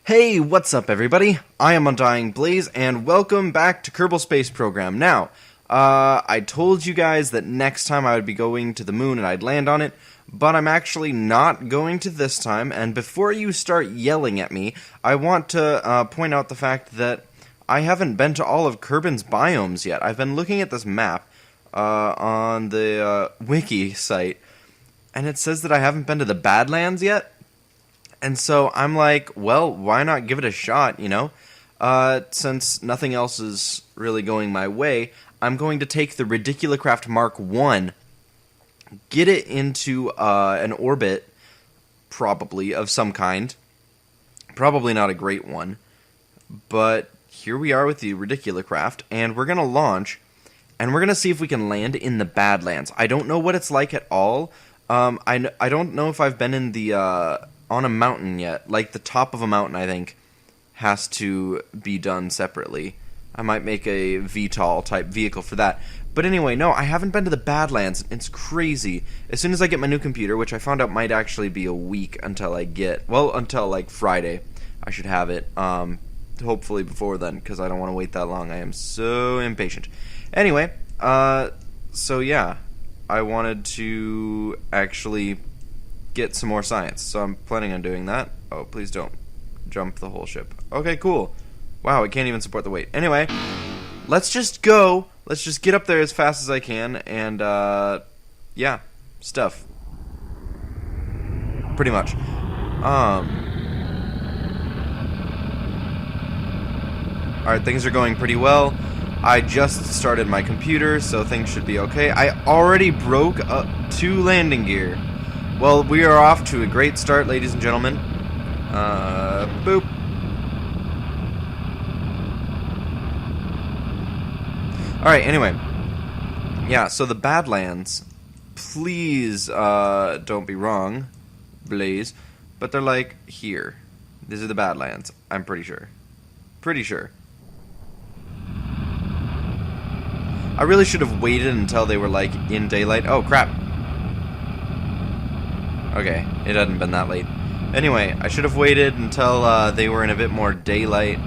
Hey, what's up everybody? I am Undying Blaze, and welcome back to Kerbal Space Program. Now, I told you guys that next time I would be going to the moon and I'd land on it, but I'm actually not going to this time, and before you start yelling at me, I want to point out the fact that I haven't been to all of Kerbin's biomes yet. I've been looking at this map on the wiki site, and it says that I haven't been to the Badlands yet. And so I'm like, well, why not give it a shot, you know? Since nothing else is really going my way, I'm going to take the Ridiculacraft Mark 1, get it into an orbit, probably, of some kind. Probably not a great one. But here we are with the Ridiculacraft, and we're going to launch, and we're going to see if we can land in the Badlands. I don't know what it's like at all. I don't know if I've been in the... on a mountain yet. Like, the top of a mountain, I think, has to be done separately. I might make a VTOL type vehicle for that. But anyway, no, I haven't been to the Badlands. It's crazy. As soon as I get my new computer, which I found out might actually be a week until I get... Well, until, like, Friday. I should have it. Hopefully before then, because I don't want to wait that long. I am so impatient. Anyway, so yeah. I wanted to actually... get some more science, so I'm planning on doing that. Oh, please don't jump the whole ship. Okay, cool. Wow, it can't even support the weight. Anyway, let's just go. Let's just get up there as fast as I can, and, yeah, stuff. Pretty much. Alright, things are going pretty well. I just started my computer, so things should be okay. I already broke up 2 landing gear. Well, we are off to a great start, ladies and gentlemen. Boop. Alright, anyway. Yeah, so the Badlands, please, don't be wrong, Blaze, but they're like here. These are the Badlands, I'm pretty sure. Pretty sure. I really should have waited until they were, like, in daylight. Oh, crap. Okay, it hadn't been that late. Anyway, I should have waited until they were in a bit more daylight.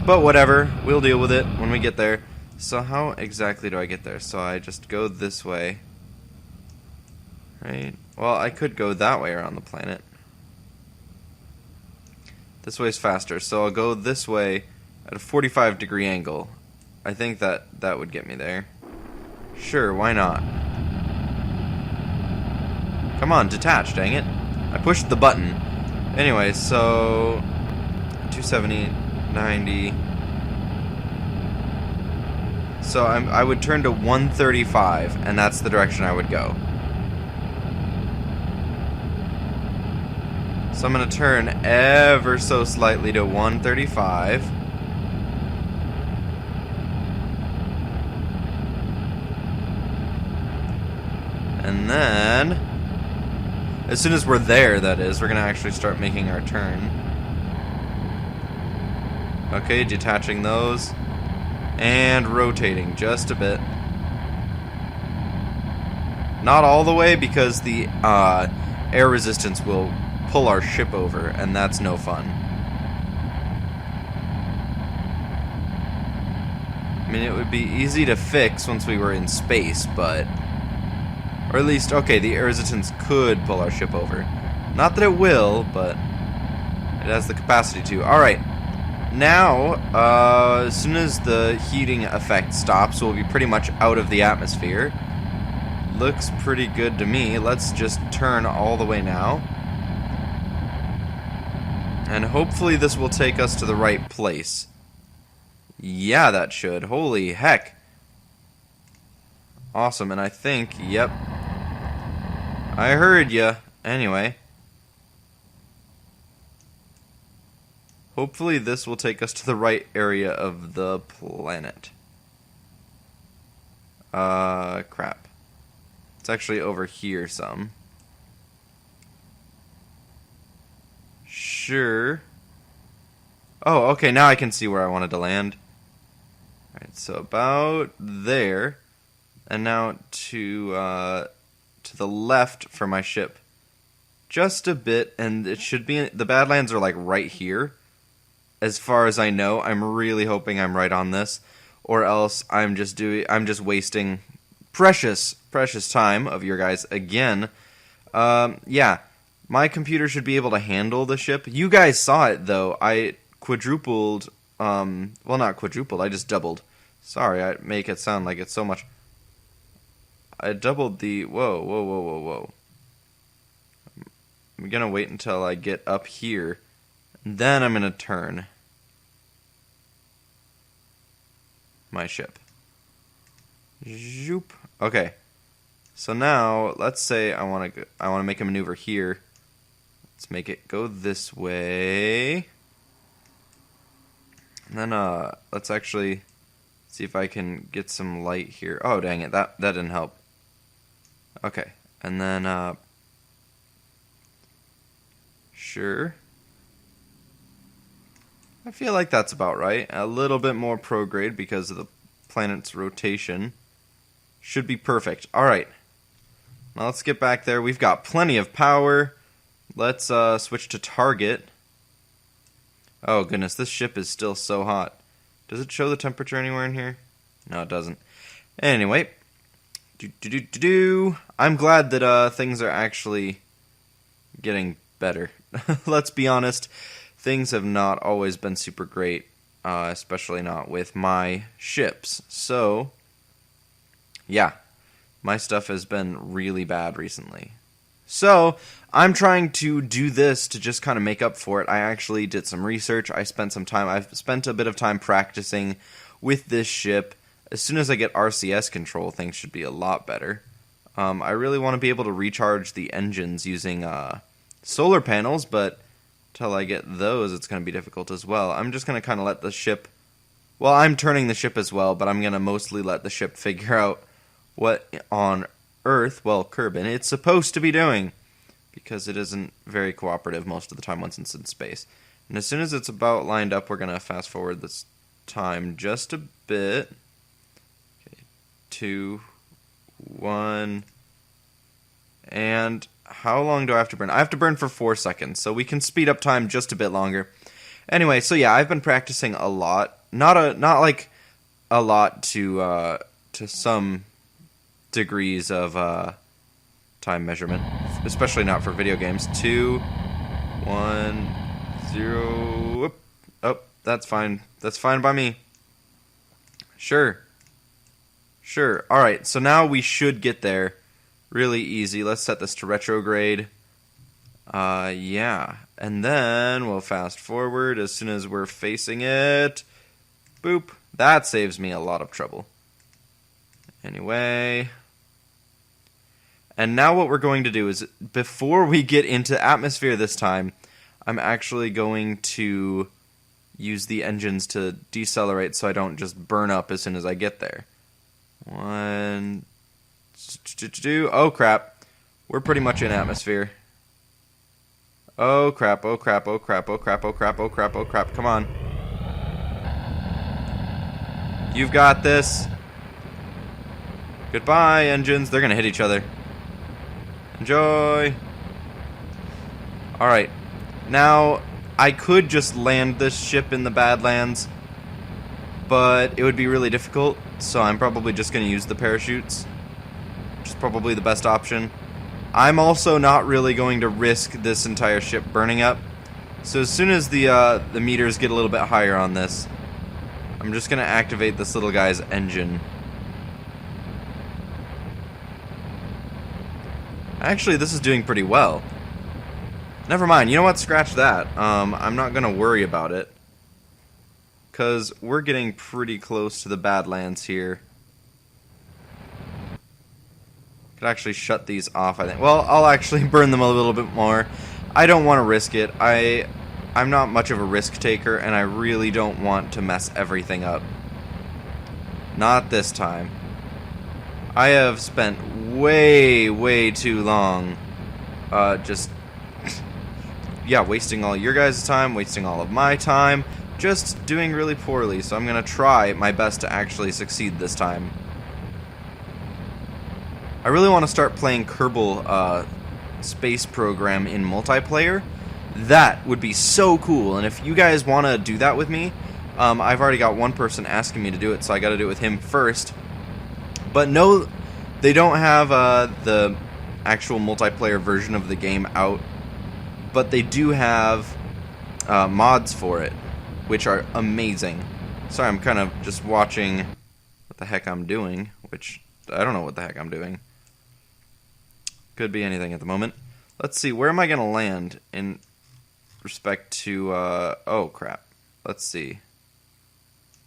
But whatever, we'll deal with it when we get there. So how exactly do I get there? So I just go this way. Right? Well, I could go that way around the planet. This way's faster, so I'll go this way at a 45-degree angle. I think that would get me there. Sure, why not? Come on, detach, dang it. I pushed the button. Anyway, so... 270, 90... So I would turn to 135, and that's the direction I would go. So I'm going to turn ever so slightly to 135. And then... as soon as we're there, that is, we're going to actually start making our turn. Okay, detaching those. And rotating just a bit. Not all the way, because the air resistance will pull our ship over, and that's no fun. I mean, it would be easy to fix once we were in space, but... or at least, okay, the air resistance could pull our ship over. Not that it will, but it has the capacity to. Alright, now, as soon as the heating effect stops, we'll be pretty much out of the atmosphere. Looks pretty good to me. Let's just turn all the way now. And hopefully this will take us to the right place. Yeah, that should. Holy heck. Awesome, and I think, yep. I heard ya. Anyway. Hopefully this will take us to the right area of the planet. Crap. It's actually over here some. Sure. Oh, okay, now I can see where I wanted to land. Alright, so about there. And now to the left for my ship. just a bit, and it should be... The Badlands are, like, right here. As far as I know, I'm really hoping I'm right on this. Or else I'm just wasting precious time of your guys again. Yeah. My computer should be able to handle the ship. You guys saw it, though. I quadrupled... well, not quadrupled. I just doubled. Sorry, I make it sound like it's so much... I doubled the... Whoa. I'm gonna wait until I get up here. And then I'm gonna turn my ship. Zoop. Okay. So now, let's say I want to make a maneuver here. Let's make it go this way. And then let's actually see if I can get some light here. Oh, dang it. That didn't help. Okay. And then sure. I feel like that's about right. A little bit more prograde because of the planet's rotation. Should be perfect. Alright. Now let's get back there. We've got plenty of power. Let's switch to target. Oh goodness, this ship is still so hot. Does it show the temperature anywhere in here? No, it doesn't. Anyway. I'm glad that things are actually getting better. Let's be honest. Things have not always been super great, especially not with my ships. So, yeah, my stuff has been really bad recently. So, I'm trying to do this to just kind of make up for it. I actually did some research. I've spent a bit of time practicing with this ship. As soon as I get RCS control, things should be a lot better. I really want to be able to recharge the engines using solar panels, but until I get those, it's going to be difficult as well. I'm just going to kind of let the ship... Well, I'm turning the ship as well, but I'm going to mostly let the ship figure out what on Earth, well, Kerbin, it's supposed to be doing. Because it isn't very cooperative most of the time once it's in space. And as soon as it's about lined up, we're going to fast forward this time just a bit. Okay, 2, 1... And how long do I have to burn? I have to burn for 4 seconds, so we can speed up time just a bit longer. Anyway, so yeah, I've been practicing a lot. Not like a lot to some degrees of time measurement, especially not for video games. 2, 1, 0. Whoop. Oh, that's fine. That's fine by me. Sure. All right, so now we should get there. Really easy. Let's set this to retrograde. Yeah. And then we'll fast forward as soon as we're facing it. Boop. That saves me a lot of trouble. Anyway. And now what we're going to do is, before we get into atmosphere this time, I'm actually going to use the engines to decelerate so I don't just burn up as soon as I get there. 1... Oh crap. We're pretty much in atmosphere. Oh crap. Come on. You've got this. Goodbye, engines. They're gonna hit each other. Enjoy. Alright. Now, I could just land this ship in the Badlands, but it would be really difficult, so I'm probably just gonna use the parachutes. Probably the best option. I'm also not really going to risk this entire ship burning up. So as soon as the meters get a little bit higher on this, I'm just going to activate this little guy's engine. Actually, this is doing pretty well. Never mind. You know what? Scratch that. I'm not going to worry about it. Because we're getting pretty close to the Badlands here. Could actually shut these off, I think. Well, I'll actually burn them a little bit more. I don't want to risk it. I'm not much of a risk taker, and I really don't want to mess everything up. Not this time. I have spent way too long just, yeah, wasting all your guys' time, wasting all of my time, just doing really poorly, so I'm going to try my best to actually succeed this time. I really want to start playing Kerbal space program in multiplayer, that would be so cool. And if you guys want to do that with me, I've already got one person asking me to do it, so I got to do it with him first. But no, they don't have the actual multiplayer version of the game out, but they do have mods for it, which are amazing. Sorry, I'm kind of just watching what the heck I'm doing, which I don't know what the heck I'm doing. Could be anything at the moment. Let's see, where am I going to land in respect to, oh crap. Let's see.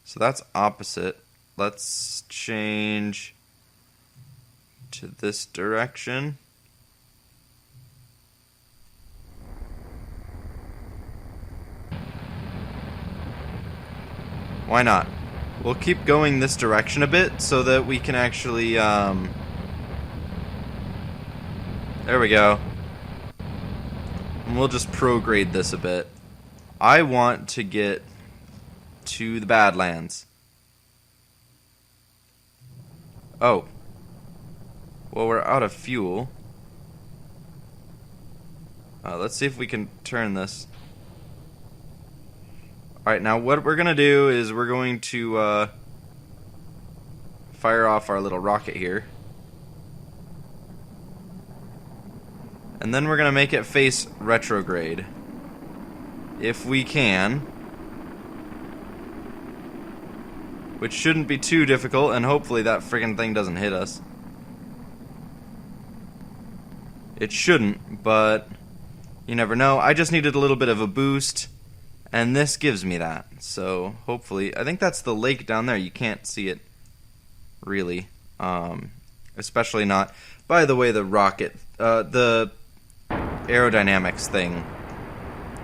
So that's opposite. Let's change to this direction. Why not? We'll keep going this direction a bit so that we can actually, there we go. And we'll just prograde this a bit. I want to get to the Badlands. Oh. Well, we're out of fuel. Let's see if we can turn this. Alright, now what we're going to do is we're going to fire off our little rocket here. And then we're going to make it face retrograde. If we can. Which shouldn't be too difficult, and hopefully that friggin' thing doesn't hit us. It shouldn't, but you never know. I just needed a little bit of a boost. And this gives me that, so hopefully, I think that's the lake down there. You can't see it, really, especially not. By the way, the rocket, the aerodynamics thing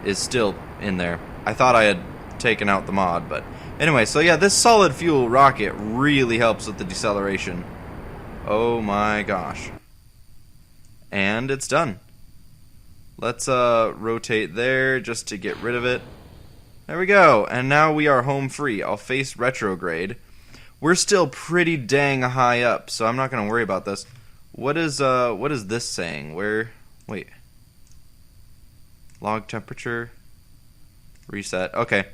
is still in there. I thought I had taken out the mod, but anyway, so yeah, this solid fuel rocket really helps with the deceleration. Oh my gosh. And it's done. Let's rotate there just to get rid of it. There we go, and now we are home free. I'll face retrograde. We're still pretty dang high up, so I'm not going to worry about this. What is this saying? Wait. Log temperature. Reset. Okay.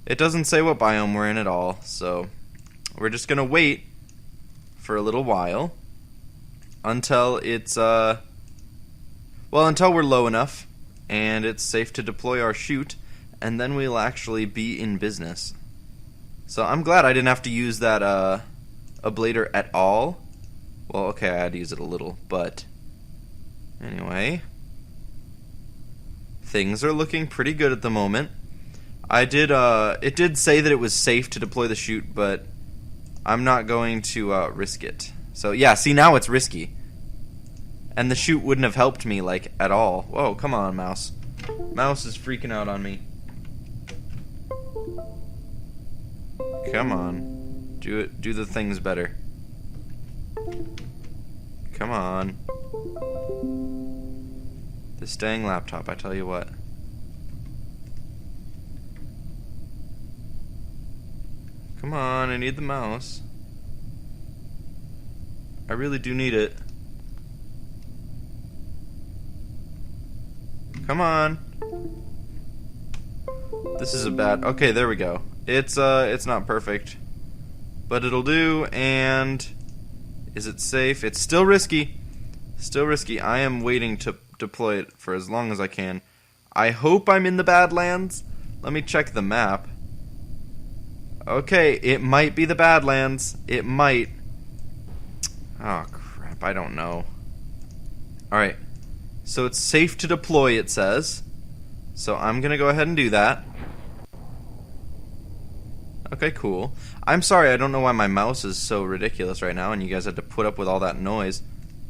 It doesn't say what biome we're in at all, so we're just going to wait for a little while until it's, until we're low enough and it's safe to deploy our chute. And then we'll actually be in business. So I'm glad I didn't have to use that ablator at all. Well, okay, I had to use it a little, but anyway. Things are looking pretty good at the moment. It did say that it was safe to deploy the chute, but I'm not going to risk it. So yeah, see, now it's risky. And the chute wouldn't have helped me, like, at all. Whoa, come on, mouse. Mouse is freaking out on me. Come on. Do the things better. Come on. This dang laptop, I tell you what. Come on, I need the mouse. I really do need it. Come on. This is a bad... Okay, there we go. It's not perfect, but it'll do. And is it safe? It's still risky. Still risky. I am waiting to deploy it for as long as I can. I hope I'm in the Badlands. Let me check the map. Okay, it might be the Badlands. It might. Oh crap, I don't know. Alright. So it's safe to deploy, it says. So I'm gonna go ahead and do that. Okay, cool. I'm sorry, I don't know why my mouse is so ridiculous right now and you guys had to put up with all that noise.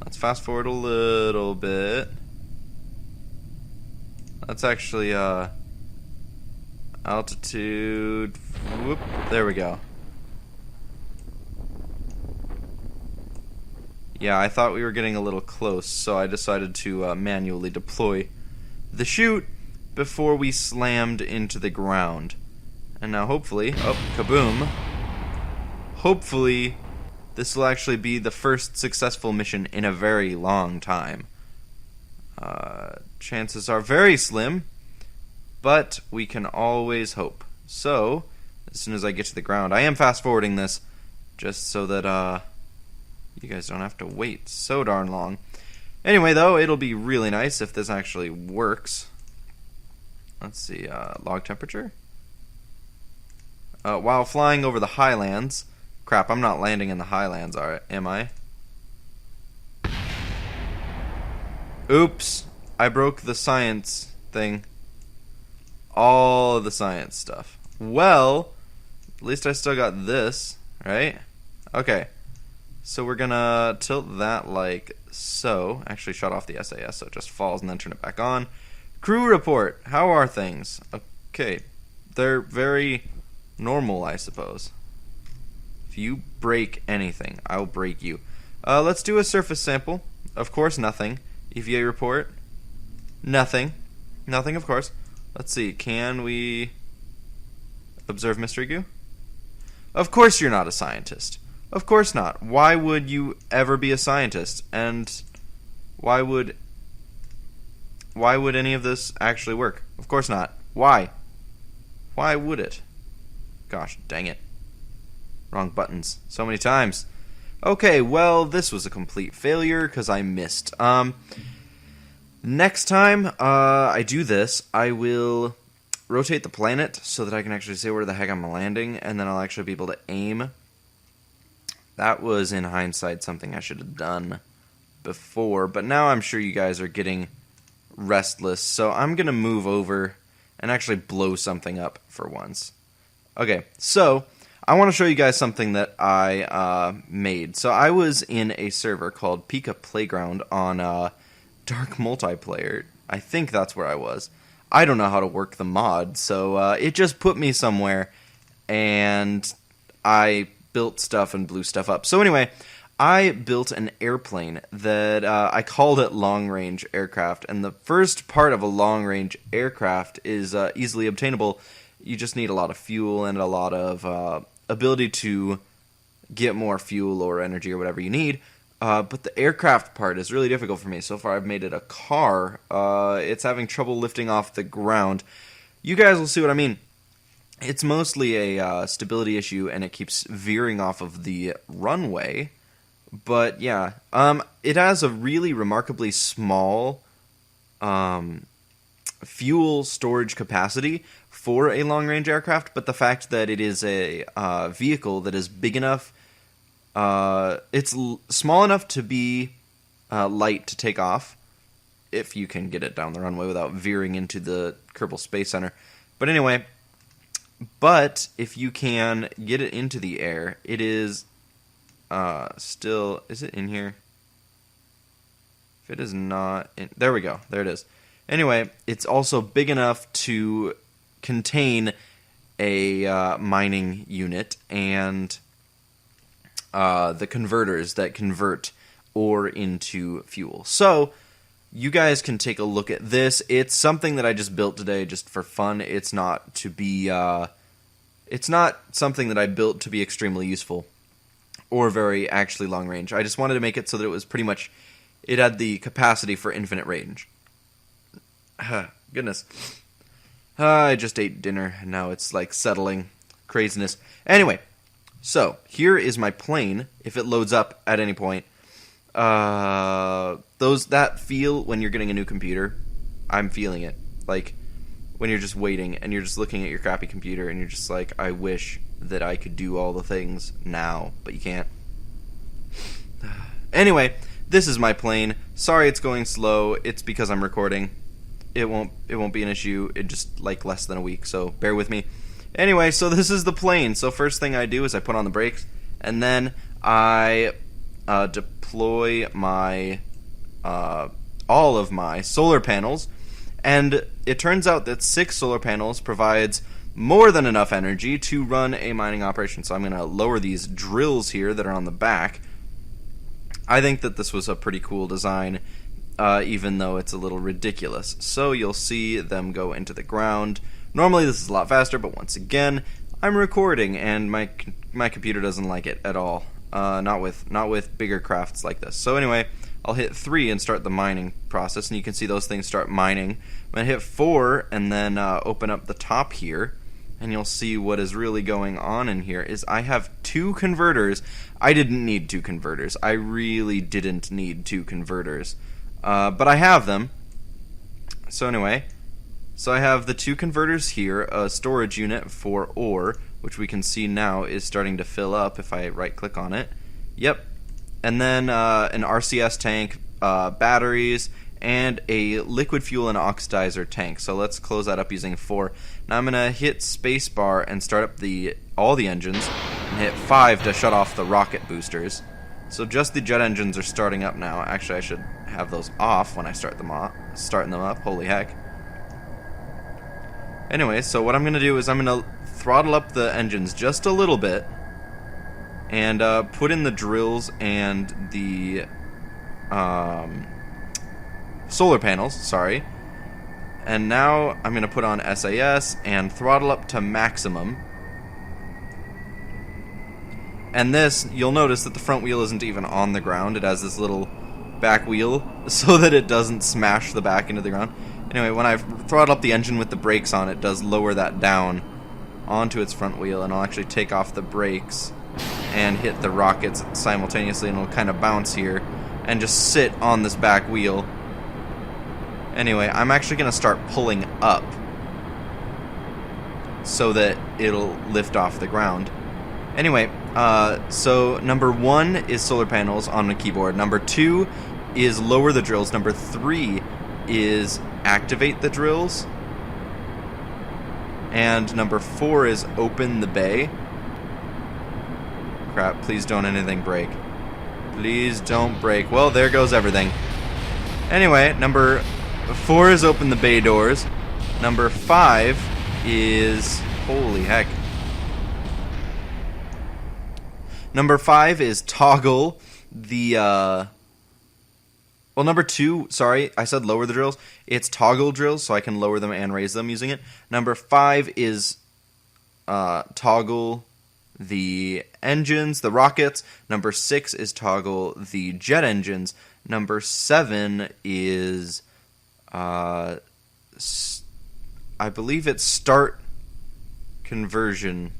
Let's fast forward a little bit. Let's actually, altitude, whoop, there we go. Yeah, I thought we were getting a little close, so I decided to manually deploy the chute before we slammed into the ground. And now hopefully, oh, kaboom. Hopefully, this will actually be the first successful mission in a very long time. Chances are very slim, but we can always hope. So, as soon as I get to the ground, I am fast forwarding this just so that you guys don't have to wait so darn long. Anyway, though, it'll be really nice if this actually works. Let's see, log temperature. While flying over the highlands. Crap, I'm not landing in the highlands, am I? Oops, I broke the science thing. All of the science stuff. Well, at least I still got this, right? Okay, so we're gonna tilt that like so. Actually shut off the SAS so it just falls and then turn it back on. Crew report, how are things? Okay, they're very normal, I suppose. If you break anything, I'll break you. Let's do a surface sample. Of course, nothing. EVA report. Nothing. Nothing, of course. Let's see, can we observe mystery goo? Of course you're not a scientist. Of course not. Why would you ever be a scientist? And why would any of this actually work? Of course not. Why? Why would it? Gosh, dang it. Wrong buttons. So many times. Okay, well, this was a complete failure because I missed. Next time I do this, I will rotate the planet so that I can actually say where the heck I'm landing, and then I'll actually be able to aim. That was, in hindsight, something I should have done before, but now I'm sure you guys are getting restless, so I'm going to move over and actually blow something up for once. Okay, so I want to show you guys something that I made. So I was in a server called Pika Playground on Dark Multiplayer. I think that's where I was. I don't know how to work the mod, so it just put me somewhere, and I built stuff and blew stuff up. So anyway, I built an airplane that I called it long-range aircraft, and the first part of a long-range aircraft is easily obtainable. You just need a lot of fuel and a lot of ability to get more fuel or energy or whatever you need. But the aircraft part is really difficult for me. So far I've made it a car. It's having trouble lifting off the ground. You guys will see what I mean. It's mostly a stability issue, and it keeps veering off of the runway. But yeah, it has a really remarkably small fuel storage capacity for a long-range aircraft, but the fact that it is a vehicle that is big enough, it's small enough to be light to take off, if you can get it down the runway without veering into the Kerbal Space Center. But anyway, but if you can get it into the air, it is still... Is it in here? If it is not... there we go. There it is. Anyway, it's also big enough to contain a mining unit and the converters that convert ore into fuel. So, you guys can take a look at this. It's something that I just built today just for fun. It's not to be... it's not something that I built to be extremely useful or very actually long range. I just wanted to make it so that it was pretty much... It had the capacity for infinite range. Goodness. I just ate dinner, and now it's like settling. Craziness. Anyway, so here is my plane. If it loads up at any point, that feel when you're getting a new computer, I'm feeling it. Like when you're just waiting and you're just looking at your crappy computer and you're just like, I wish that I could do all the things now, but you can't. Anyway, this is my plane. Sorry it's going slow. It's because I'm recording. It won't be an issue. It just like less than a week, so bear with me. Anyway, so this is the plane. So first thing I do is I put on the brakes, and then I deploy my all of my solar panels, and it turns out that 6 solar panels provides more than enough energy to run a mining operation. So I'm going to lower these drills here that are on the back. I think that this was a pretty cool design, even though it's a little ridiculous. So you'll see them go into the ground. Normally this is a lot faster, but once again, I'm recording, and my computer doesn't like it at all. Not with bigger crafts like this. So anyway, I'll hit 3 and start the mining process, and you can see those things start mining. I'm going to hit 4 and then open up the top here, and you'll see what is really going on in here is I have 2 converters. I didn't need 2 converters. I really didn't need 2 converters. But I have them. So anyway, so I have the 2 converters here, a storage unit for ore, which we can see now is starting to fill up if I right-click on it. Yep. And then an RCS tank, batteries, and a liquid fuel and oxidizer tank. So let's close that up using 4. Now I'm going to hit spacebar and start up all the engines, and hit 5 to shut off the rocket boosters. So just the jet engines are starting up now. Actually, I should have those off when I starting them up. Holy heck. Anyway, so what I'm going to do is I'm going to throttle up the engines just a little bit, and put in the drills and the solar panels, sorry. And now I'm going to put on SAS and throttle up to maximum. And this, you'll notice that the front wheel isn't even on the ground. It has this little back wheel so that it doesn't smash the back into the ground. Anyway, when I throttle up the engine with the brakes on, it does lower that down onto its front wheel, and I'll actually take off the brakes and hit the rockets simultaneously, and it'll kind of bounce here and just sit on this back wheel. Anyway, I'm actually going to start pulling up so that it'll lift off the ground. Anyway, so number 1 is solar panels on the keyboard. Number 2 is lower the drills. Number 3 is activate the drills. And number 4 is open the bay. Crap, please don't anything break. Please don't break. Well, there goes everything. Anyway, number 4 is open the bay doors. Number 5 is... holy heck. Number 5 is toggle the... well, number 2, sorry, I said lower the drills. It's toggle drills, so I can lower them and raise them using it. Number 5 is toggle the engines, the rockets. Number 6 is toggle the jet engines. Number 7 is, I believe it's start conversion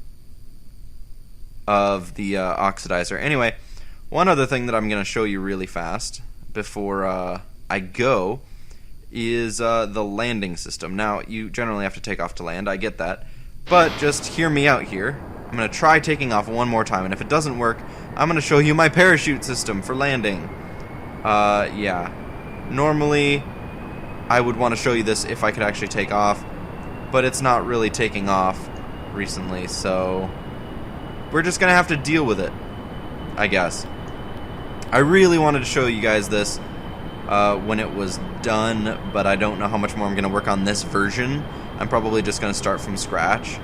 of the oxidizer. Anyway, one other thing that I'm going to show you really fast before I go is the landing system. Now, you generally have to take off to land, I get that, but just hear me out here. I'm going to try taking off one more time, and if it doesn't work, I'm going to show you my parachute system for landing. Yeah. Normally, I would want to show you this if I could actually take off, but it's not really taking off recently, so we're just going to have to deal with it, I guess. I really wanted to show you guys this when it was done, but I don't know how much more I'm going to work on this version. I'm probably just going to start from scratch.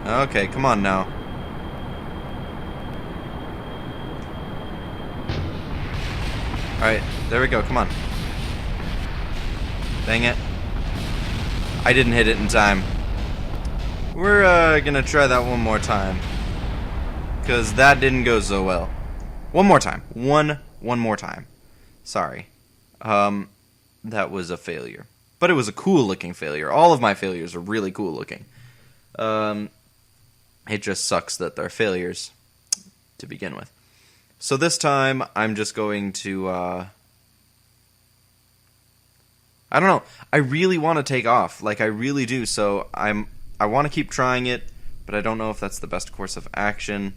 Okay, come on now. Alright, there we go, come on. Dang it. I didn't hit it in time. We're gonna try that one more time, because that didn't go so well. One more time. One more time. Sorry. That was a failure. But it was a cool looking failure. All of my failures are really cool looking. It just sucks that they're failures to begin with. So this time, I'm just going to, I don't know. I really want to take off. Like, I really do. So I want to keep trying it, but I don't know if that's the best course of action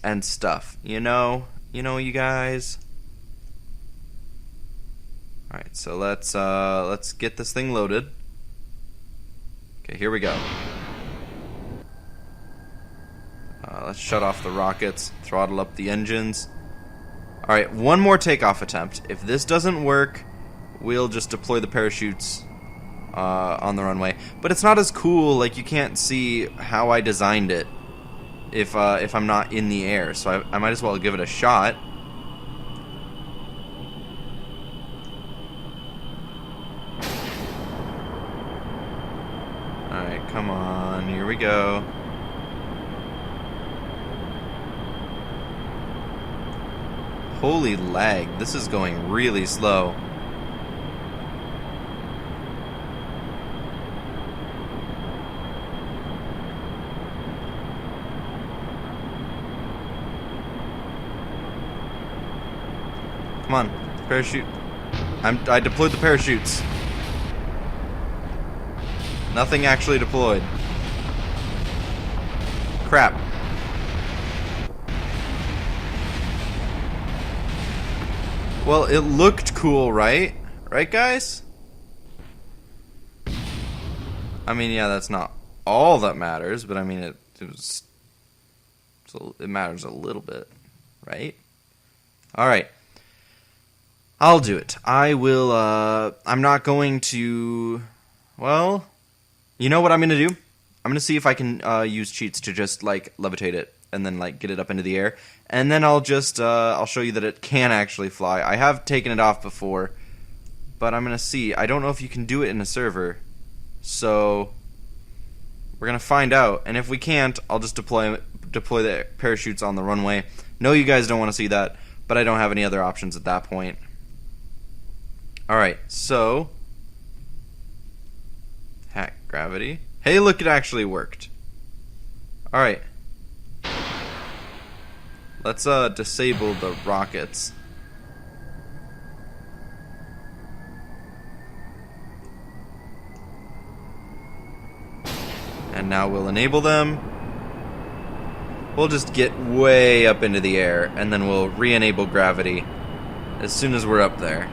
and stuff. You know, you guys. All right, so let's get this thing loaded. Okay, here we go. Let's shut off the rockets, throttle up the engines. All right, one more takeoff attempt. If this doesn't work, we'll just deploy the parachutes on the runway. But it's not as cool. Like, you can't see how I designed it if I'm not in the air. So I might as well give it a shot. All right, come on. Here we go. Holy lag, this is going really slow. Come on, parachute. I deployed the parachutes. Nothing actually deployed. Crap. Well, it looked cool, right? Right, guys? I mean, yeah, that's not all that matters, but I mean, it matters a little bit, right? All right. I'll do it. I will, I'm not going to, well, you know what I'm going to do? I'm going to see if I can use cheats to just, like, levitate it and then, like, get it up into the air. And then I'll just, I'll show you that it can actually fly. I have taken it off before, but I'm going to see. I don't know if you can do it in a server, so we're going to find out. And if we can't, I'll just deploy the parachutes on the runway. No, you guys don't want to see that, but I don't have any other options at that point. Alright, so hack gravity. Hey, look, it actually worked. Alright. Let's disable the rockets. And now we'll enable them. We'll just get way up into the air, and then we'll re-enable gravity as soon as we're up there.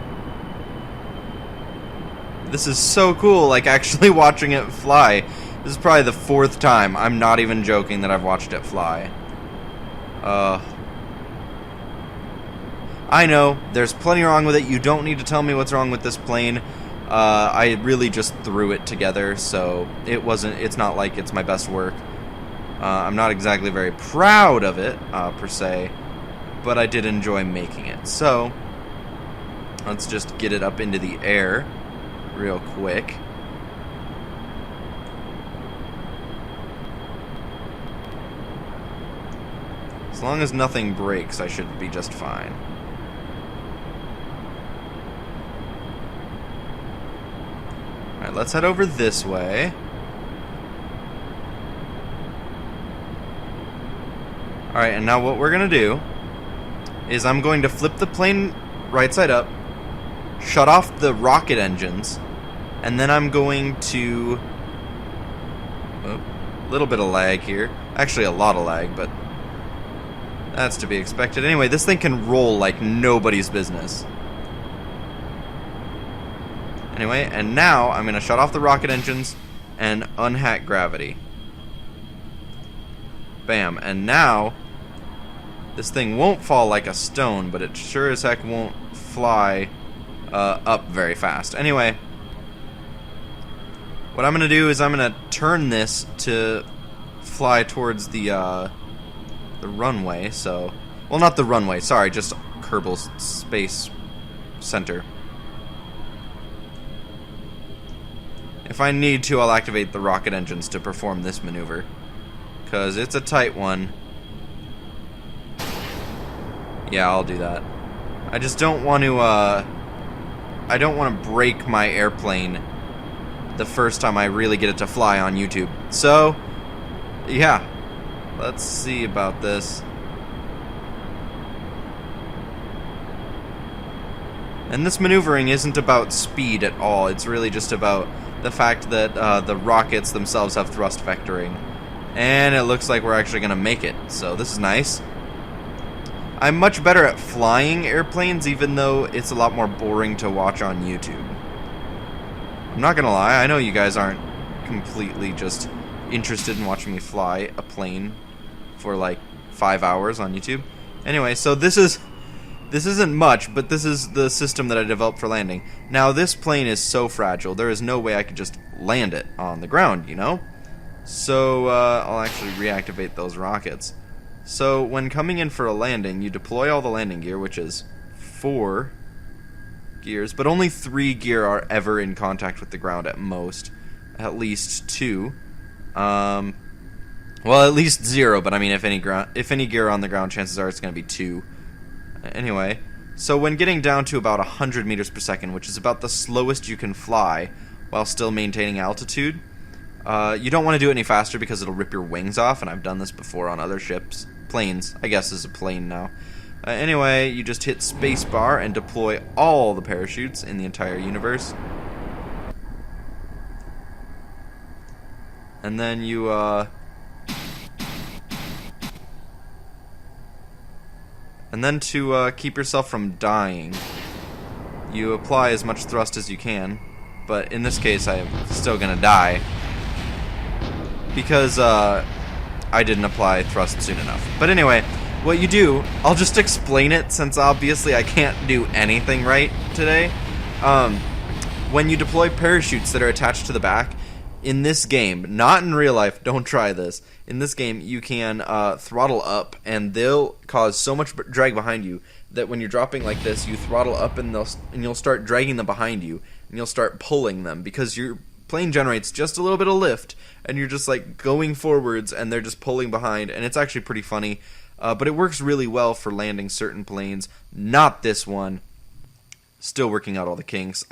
This is so cool, like actually watching it fly. This is probably the 4th time, I'm not even joking, that I've watched it fly. I know, there's plenty wrong with it. You don't need to tell me what's wrong with this plane. I really just threw it together, so it's not like it's my best work. I'm not exactly very proud of it, per se, but I did enjoy making it. So, let's just get it up into the air real quick. As long as nothing breaks, I should be just fine. Alright, let's head over this way. Alright, and now what we're going to do is I'm going to flip the plane right side up, shut off the rocket engines, and then I'm going to... Oh, a little bit of lag here. Actually, a lot of lag, but that's to be expected. Anyway, this thing can roll like nobody's business. Anyway, and now I'm going to shut off the rocket engines and unhack gravity. Bam. And now this thing won't fall like a stone, but it sure as heck won't fly up very fast. Anyway, what I'm going to do is I'm going to turn this to fly towards the runway. So, well, not the runway, sorry, just Kerbal Space Center. If I need to, I'll activate the rocket engines to perform this maneuver, because it's a tight one. Yeah, I'll do that. I just don't want to, I don't want to break my airplane the first time I really get it to fly on YouTube. So, yeah, let's see about this. And this maneuvering isn't about speed at all. It's really just about the fact that the rockets themselves have thrust vectoring. And it looks like we're actually going to make it. So this is nice. I'm much better at flying airplanes, even though it's a lot more boring to watch on YouTube. I'm not going to lie. I know you guys aren't completely just interested in watching me fly a plane for like 5 hours on YouTube. Anyway, so this isn't much, but this is the system that I developed for landing. Now, this plane is so fragile, there is no way I could just land it on the ground, you know? So, I'll actually reactivate those rockets. So, when coming in for a landing, you deploy all the landing gear, which is 4 gears, but only 3 gear are ever in contact with the ground at most. At least 2. Well, at least 0, but I mean, if any gear on the ground, chances are it's going to be 2. Anyway, so when getting down to about 100 meters per second, which is about the slowest you can fly while still maintaining altitude, you don't want to do it any faster because it'll rip your wings off, and I've done this before on other ships. Planes, I guess, is a plane now. Anyway, you just hit spacebar and deploy all the parachutes in the entire universe. And then you, And then to keep yourself from dying, you apply as much thrust as you can. But in this case, I am still gonna die because I didn't apply thrust soon enough. But anyway, what you do, I'll just explain it since obviously I can't do anything right today. When you deploy parachutes that are attached to the back, in this game, not in real life, don't try this. In this game, you can throttle up, and they'll cause so much drag behind you that when you're dropping like this, you throttle up, and you'll start dragging them behind you, and you'll start pulling them because your plane generates just a little bit of lift, and you're just like going forwards, and they're just pulling behind, and it's actually pretty funny. But it works really well for landing certain planes. Not this one. Still working out all the kinks.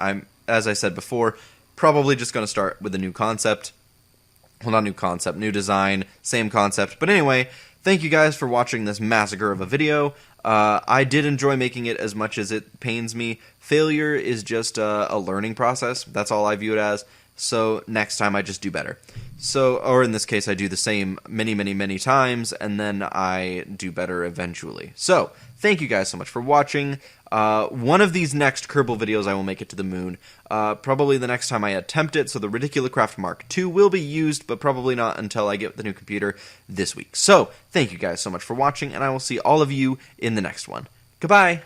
As I said before, probably just going to start with a new concept. Well, not new concept, new design, same concept. But anyway, thank you guys for watching this massacre of a video. I did enjoy making it as much as it pains me. Failure is just a learning process. That's all I view it as. So next time I just do better. Or in this case, I do the same many, many, many times, and then I do better eventually. So, thank you guys so much for watching. One of these next Kerbal videos I will make it to the moon. Probably the next time I attempt it, so the Ridiculocraft Mark II will be used, but probably not until I get the new computer this week. So, thank you guys so much for watching, and I will see all of you in the next one. Goodbye!